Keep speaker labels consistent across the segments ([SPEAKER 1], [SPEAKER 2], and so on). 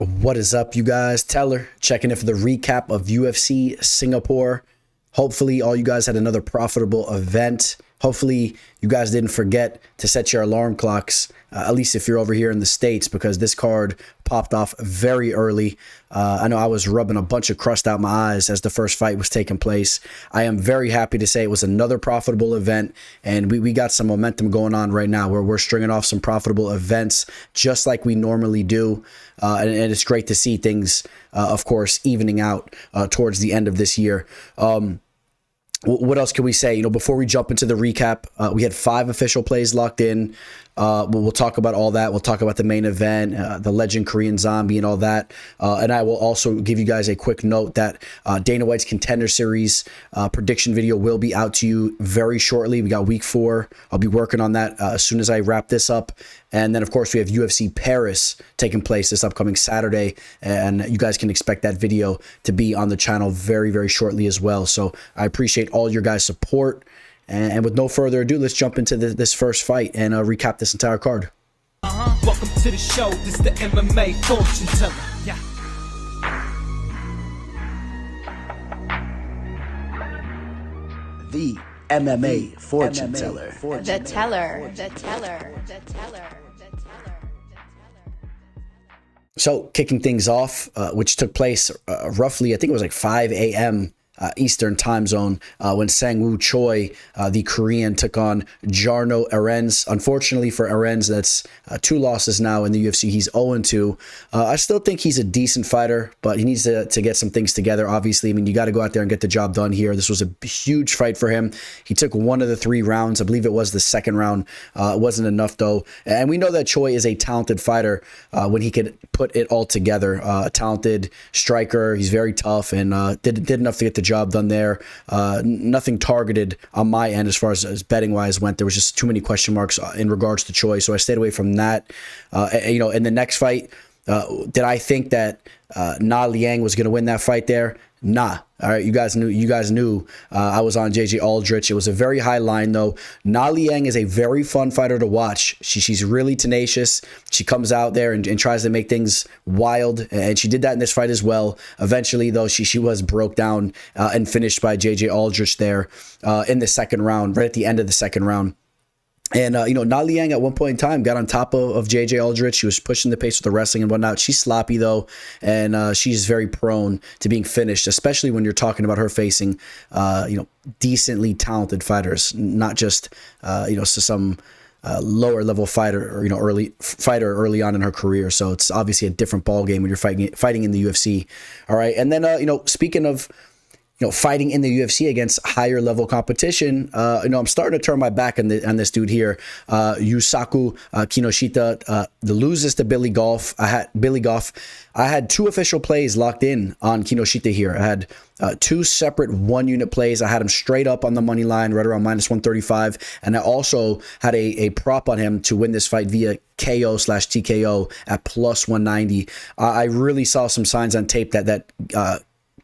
[SPEAKER 1] What is up, you guys? Teller checking in for the recap of UFC Singapore. Hopefully, all you guys had another profitable event. Hopefully, you guys didn't forget to set your alarm clocks, at least if you're over here in the States, because this card popped off very early. I know I was rubbing a bunch of crust out my eyes as the first fight was taking place. I am very happy to say it was another profitable event, and we got some momentum going on right now where we're stringing off some profitable events just like we normally do. And it's great to see things, of course, evening out towards the end of this year. What else can we say? You know, before we jump into the recap, we had 5 official plays locked in. We'll talk about all that. We'll talk about the main event, the legend Korean Zombie and all that. And I will also give you guys a quick note that Dana White's Contender Series prediction video will be out to you very shortly. We got week 4. I'll be working on that as soon as I wrap this up. And then, of course, we have UFC Paris taking place this upcoming Saturday. And you guys can expect that video to be on the channel very, very shortly as well. So I appreciate all your guys' support. And with no further ado, let's jump into this first fight and recap this entire card.
[SPEAKER 2] Welcome to the show. This is the MMA fortune teller. Yeah.
[SPEAKER 1] The MMA fortune teller.
[SPEAKER 3] The teller.
[SPEAKER 1] So kicking things off, which took place roughly, I think it was like 5 a.m. Eastern time zone when Sang-Woo Choi, the Korean, took on Jarno Arens. Unfortunately for Arens, that's 2 losses now in the UFC. He's 0-2. I still think he's a decent fighter, but he needs to get some things together, obviously. I mean, you got to go out there and get the job done here. This was a huge fight for him. He took 1 of the 3 rounds. I believe it was the second round. It wasn't enough, though. And we know that Choi is a talented fighter when he could put it all together. A talented striker. He's very tough and did enough to get the job done there. Nothing targeted on my end as far as betting wise went. There was just too many question marks in regards to Choi, so I stayed away from that. You know, in the next fight, did I think that Na Liang was going to win that fight there? Nah. All right, you guys knew I was on JJ Aldrich. It was a very high line, though. Na Liang is a very fun fighter to watch. She's really tenacious. She comes out there and tries to make things wild, and she did that in this fight as well. Eventually, though, she was broke down and finished by JJ Aldrich there in the second round, right at the end of the second round. And, you know, Na Liang at one point in time got on top of JJ Aldrich. She was pushing the pace with the wrestling and whatnot. She's sloppy, though, and she's very prone to being finished, especially when you're talking about her facing, you know, decently talented fighters, not just, you know, some lower level fighter or, you know, early on in her career. So it's obviously a different ball game when you're fighting in the UFC. All right. And then, you know, speaking of, you know, fighting in the UFC against higher level competition, you know, I'm starting to turn my back on this dude here, Yusaku Kinoshita. The loses to Billy Goff. I had 2 official plays locked in on Kinoshita here. I had 2 separate 1-unit plays. I had him straight up on the money line, right around -135, and I also had a prop on him to win this fight via KO/TKO at +190. I really saw some signs on tape that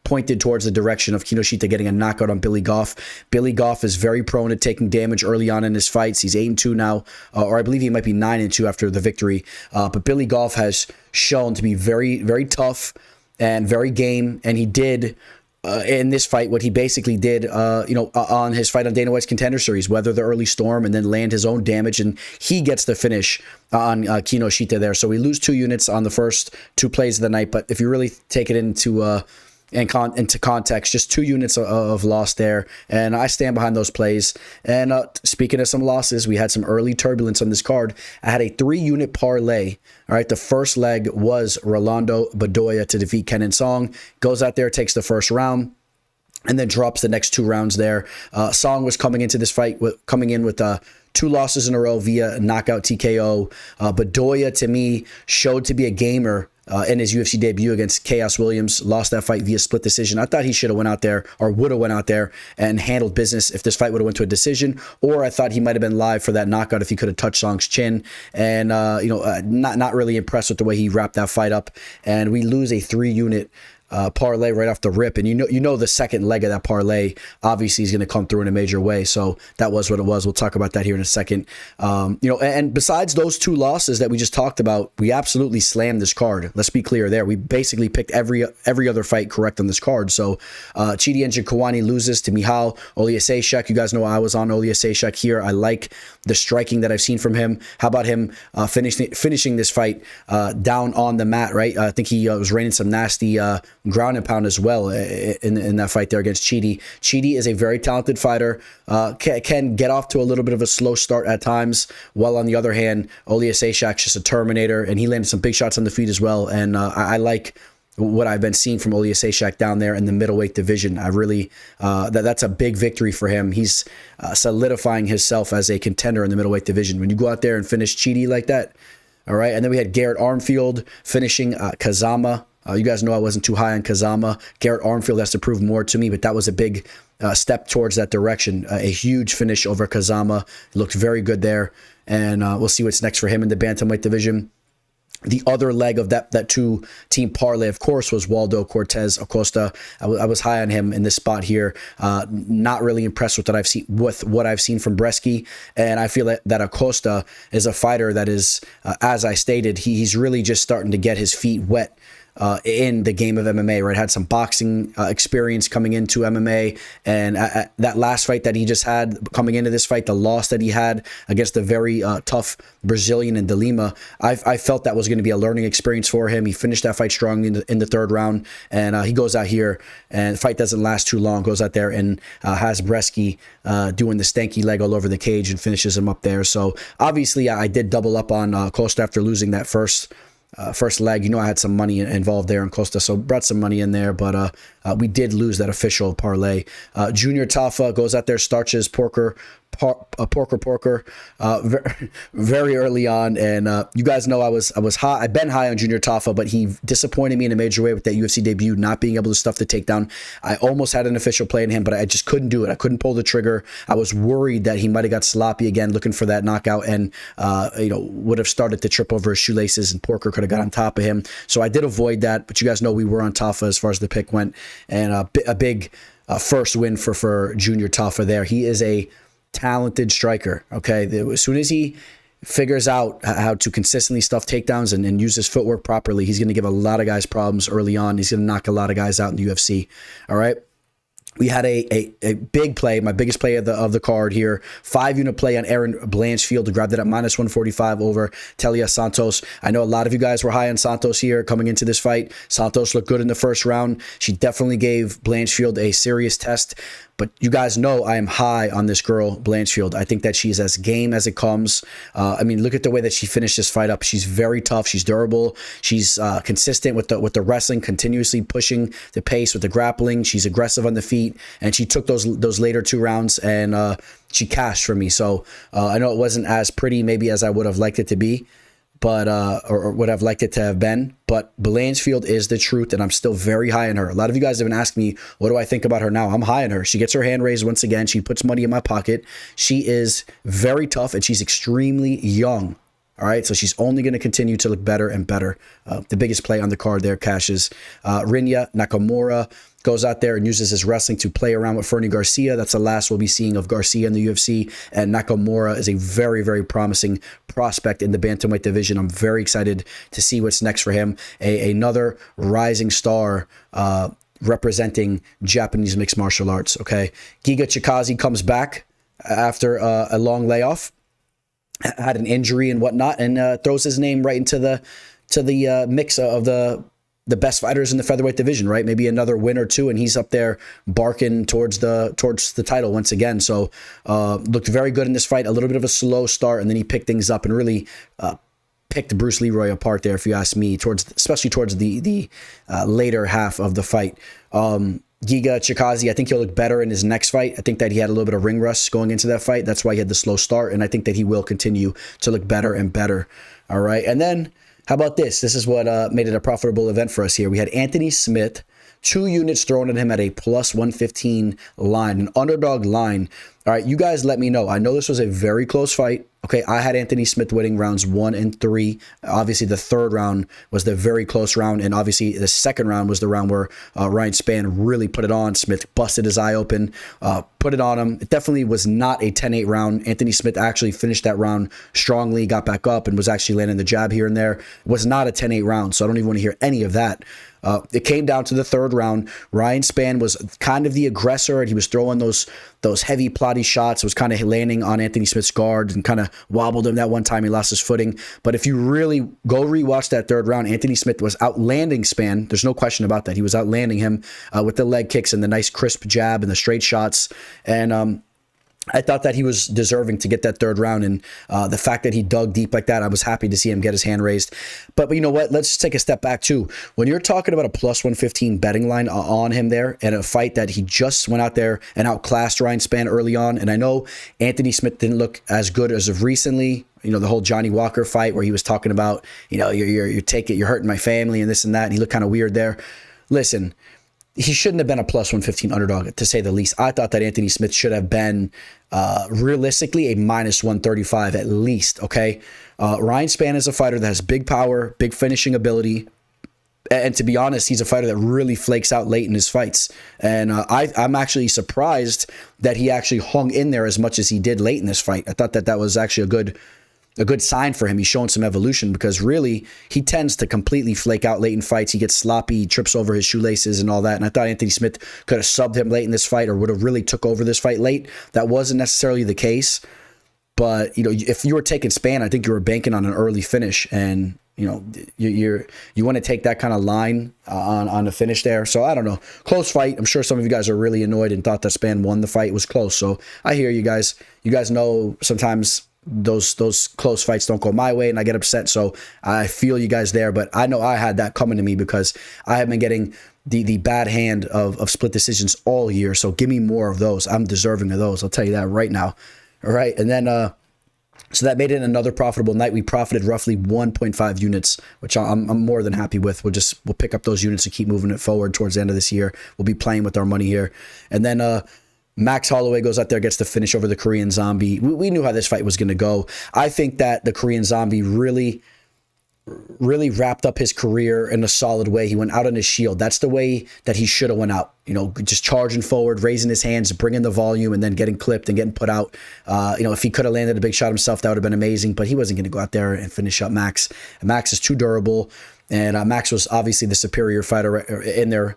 [SPEAKER 1] pointed towards the direction of Kinoshita getting a knockout on Billy Goff. Billy Goff is very prone to taking damage early on in his fights. He's 8-2 now, or I believe he might be 9-2 after the victory. But Billy Goff has shown to be very, very tough and very game, and he did in this fight what he basically did, you know, on his fight on Dana White's Contender Series, weather the early storm and then land his own damage, and he gets the finish on Kinoshita there. So we lose 2 units on the first 2 plays of the night, but if you really take it into context, just 2 units of loss there, and I stand behind those plays. And speaking of some losses, we had some early turbulence on this card. I had a 3-unit parlay. All right, the first leg was Rolando Bedoya to defeat Kenan Song. Goes out there, takes the first round, and then drops the next 2 rounds there. Song was coming into this fight with 2 losses in a row via knockout TKO. Bedoya, to me, showed to be a gamer in his UFC debut against Chaos Williams. Lost that fight via split decision. I thought he should have went out there, or would have went out there and handled business if this fight would have went to a decision, or I thought he might have been live for that knockout if he could have touched Song's chin. And you know, not really impressed with the way he wrapped that fight up, and we lose a 3-unit parlay right off the rip, and you know the second leg of that parlay obviously is going to come through in a major way. So that was what it was. We'll talk about that here in a second. And besides those two losses that we just talked about, we absolutely slammed this card. Let's be clear there. We basically picked every other fight correct on this card. So Chidi Njokuani loses to Michal Oleksiejczuk. You guys know I was on Oleksiejczuk here. I like the striking that I've seen from him. How about him finishing this fight down on the mat, right? I think he was raining some nasty ground and pound as well in that fight there against Chidi. Chidi is a very talented fighter, can get off to a little bit of a slow start at times, while on the other hand, Oleksiejczuk's just a Terminator, and he landed some big shots on the feet as well, and I like what I've been seeing from Oleksiejczuk down there in the middleweight division. I really, that's a big victory for him. He's solidifying himself as a contender in the middleweight division. When you go out there and finish Chidi like that, all right, and then we had Garrett Armfield finishing Kazama. You guys know I wasn't too high on Kazama. Garrett Armfield has to prove more to me, but that was a big step towards that direction. A huge finish over Kazama. Looked very good there, and we'll see what's next for him in the bantamweight division. The other leg of that two-team parlay, of course, was Waldo Cortez Acosta. I was high on him in this spot here. Not really impressed with what I've seen from Bresky, and I feel that Acosta is a fighter that is, as I stated, he's really just starting to get his feet wet in the game of MMA, right? Had some boxing experience coming into MMA, and that last fight that he just had coming into this fight, the loss that he had against the very tough Brazilian in De Lima, I felt that was going to be a learning experience for him. He finished that fight strongly in the third round, and he goes out here, and the fight doesn't last too long, goes out there and has Bresky doing the stanky leg all over the cage and finishes him up there. So obviously I did double up on Costa after losing that first leg. You know, I had some money involved there in Costa, so brought some money in there, but we did lose that official parlay. Junior Tafa goes out there, starches Porker very early on, and you guys know I was high. I've been high on Junior Tafa, but he disappointed me in a major way with that UFC debut, not being able to stuff the takedown. I almost had an official play in him, but I just couldn't do it. I couldn't pull the trigger. I was worried that he might have got sloppy again, looking for that knockout, and would have started to trip over his shoelaces, and Porker could have got on top of him. So I did avoid that, but you guys know we were on Tafa as far as the pick went, and a big first win for Junior Tafa there. He is a talented striker. Okay, as soon as he figures out how to consistently stuff takedowns and use his footwork properly, he's going to give a lot of guys problems early on. He's going to knock a lot of guys out in the UFC. All right. We had a big play, my biggest play of the card here. 5-unit play on Aaron Blanchfield to grab that at -145 over Telia Santos. I know a lot of you guys were high on Santos here coming into this fight. Santos looked good in the first round. She definitely gave Blanchfield a serious test. But you guys know I am high on this girl, Blanchfield. I think that she's as game as it comes. I mean, look at the way that she finished this fight up. She's very tough. She's durable. She's consistent with the wrestling, continuously pushing the pace with the grappling. She's aggressive on the feet, and she took those later 2 rounds, and she cashed for me. So I know it wasn't as pretty maybe as I would have liked it to be, but or would have liked it to have been. But Blanchfield is the truth, and I'm still very high on her. A lot of you guys have been asking me, what do I think about her now? I'm high on her. She gets her hand raised once again. She puts money in my pocket. She is very tough, and she's extremely young. All right, so she's only going to continue to look better and better. The biggest play on the card there cashes. Rinya Nakamura goes out there and uses his wrestling to play around with Fernie Garcia. That's the last we'll be seeing of Garcia in the UFC. And Nakamura is a very, very promising prospect in the bantamweight division. I'm very excited to see what's next for him. Another rising star representing Japanese mixed martial arts. Okay, Giga Chikaze comes back after a long layoff. Had an injury and whatnot, and throws his name right into the mix of the best fighters in the featherweight division, right? Maybe another win or two, and he's up there barking towards the title once again. So looked very good in this fight. A little bit of a slow start, and then he picked things up and really picked Bruce Leroy apart there, if you ask me, especially towards the later half of the fight. Giga Chikaze, I think he'll look better in his next fight. I think that he had a little bit of ring rust going into that fight. That's why he had the slow start, and I think that he will continue to look better and better. All right, and then how about this? This is what made it a profitable event for us here. We had Anthony Smith, 2 units thrown at him at a +115 line, an underdog line. All right, you guys let me know. I know this was a very close fight. Okay, I had Anthony Smith winning rounds 1 and 3. Obviously, the third round was the very close round, and obviously the second round was the round where Ryan Spann really put it on. Smith busted his eye open, put it on him. It definitely was not a 10-8 round. Anthony Smith actually finished that round strongly, got back up, and was actually landing the jab here and there. It was not a 10-8 round, so I don't even want to hear any of that. It came down to the third round. Ryan Spann was kind of the aggressor, and he was throwing those heavy plotty shots. It was kind of landing on Anthony Smith's guard and kind of wobbled him that one time he lost his footing. But if you really go rewatch that third round, Anthony Smith was outlanding Spann. There's no question about that. He was outlanding him with the leg kicks and the nice crisp jab and the straight shots. And I thought that he was deserving to get that third round, and the fact that he dug deep like that, I was happy to see him get his hand raised. But you know what? Let's take a step back too. When you're talking about a plus 115 betting line on him there, and a fight that he just went out there and outclassed Ryan Spann early on, and I know Anthony Smith didn't look as good as of recently. You know, the whole Johnny Walker fight where he was talking about, you know, you're hurting my family and this and that, and he looked kind of weird there. Listen, he shouldn't have been a plus 115 underdog, to say the least. I thought that Anthony Smith should have been realistically a minus 135 at least, okay? Ryan Spann is a fighter that has big power, big finishing ability. And to be honest, he's a fighter that really flakes out late in his fights. And I'm actually surprised that he actually hung in there as much as he did late in this fight. I thought that that was actually a good sign for him. He's showing some evolution, because really he tends to completely flake out late in fights. He gets sloppy, trips over his shoelaces and all that. And I thought Anthony Smith could have subbed him late in this fight, or would have really took over this fight late. That wasn't necessarily the case. But, you know, if you were taking Spann, I think you were banking on an early finish. And, you know, you want to take that kind of line on the finish there. So I don't know. Close fight. I'm sure some of you guys are really annoyed and thought that Spann won the fight. It was close. So I hear you guys. You guys know sometimes those close fights don't go my way and I get upset. So I feel you guys there, but I know I had that coming to me because I have been getting the bad hand of split decisions all year. So give me more of those. I'm deserving of those. I'll tell you that right now. All right. And then, so that made it another profitable night. We profited roughly 1.5 units, which I'm more than happy with. We'll pick up those units and keep moving it forward towards the end of this year. We'll be playing with our money here. And then, Max Holloway goes out there, gets the finish over the Korean Zombie. We knew how this fight was going to go. I think that the Korean Zombie really wrapped up his career in a solid way. He went out on his shield. That's the way that he should have went out. You know, just charging forward, raising his hands, bringing the volume, and then getting clipped and getting put out. You know, if he could have landed a big shot himself, that would have been amazing. But he wasn't going to go out there and finish up Max. Max is too durable, and Max was obviously the superior fighter in there.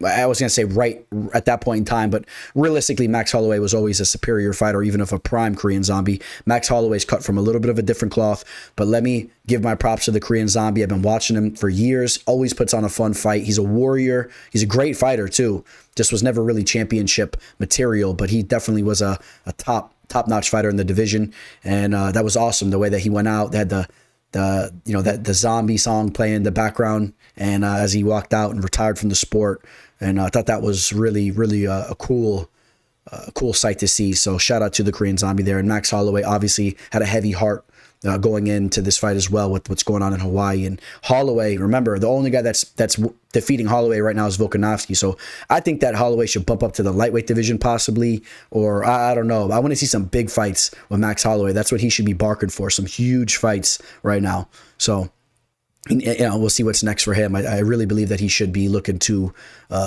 [SPEAKER 1] I was going to say right at that point in time, but realistically, Max Holloway was always a superior fighter, even if a prime Korean Zombie. Max Holloway's cut from a little bit of a different cloth, but let me give my props to the Korean Zombie. I've been watching him for years, always puts on a fun fight. He's a warrior. He's a great fighter, too. Just was never really championship material, but he definitely was a top-notch fighter in the division, and that was awesome, the way that he went out. They had the zombie song playing in the background, and as he walked out and retired from the sport. And I thought that was really, really a cool sight to see. So shout out to the Korean Zombie there. And Max Holloway obviously had a heavy heart going into this fight as well with what's going on in Hawaii. And Holloway, remember, the only guy that's defeating Holloway right now is Volkanovski. So I think that Holloway should bump up to the lightweight division possibly, or I don't know. I want to see some big fights with Max Holloway. That's what he should be barking for, some huge fights right now. So, you know, we'll see what's next for him. I really believe that he should be looking to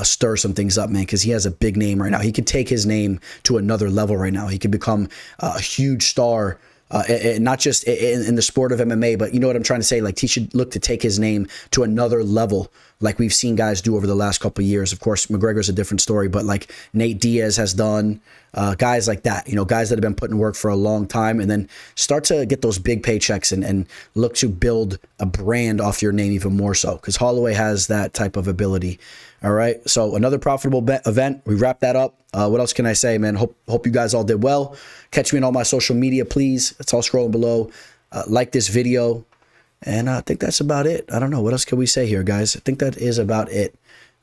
[SPEAKER 1] stir some things up, man, because he has a big name right now. He could take his name to another level right now. He could become a huge star, not just in the sport of MMA, but you know what I'm trying to say? Like, he should look to take his name to another level, like we've seen guys do over the last couple of years. Of course, McGregor's a different story, but like Nate Diaz has done, guys like that, you know, guys that have been putting work for a long time, and then start to get those big paychecks and look to build a brand off your name even more so, because Holloway has that type of ability. All right, so another profitable event. We wrap that up. What else can I say, man? Hope you guys all did well. Catch me on all my social media, please. It's all scrolling below. Like this video. And I think that's about it. I don't know. What else can we say here, guys? I think that is about it.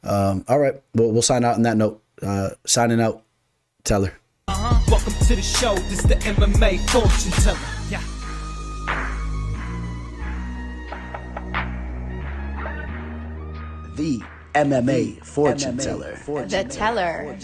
[SPEAKER 1] All right. We'll sign out on that note. Signing out, Teller.
[SPEAKER 2] Welcome to the show. This is the MMA fortune teller. Yeah.
[SPEAKER 3] The MMA fortune teller.
[SPEAKER 4] The teller.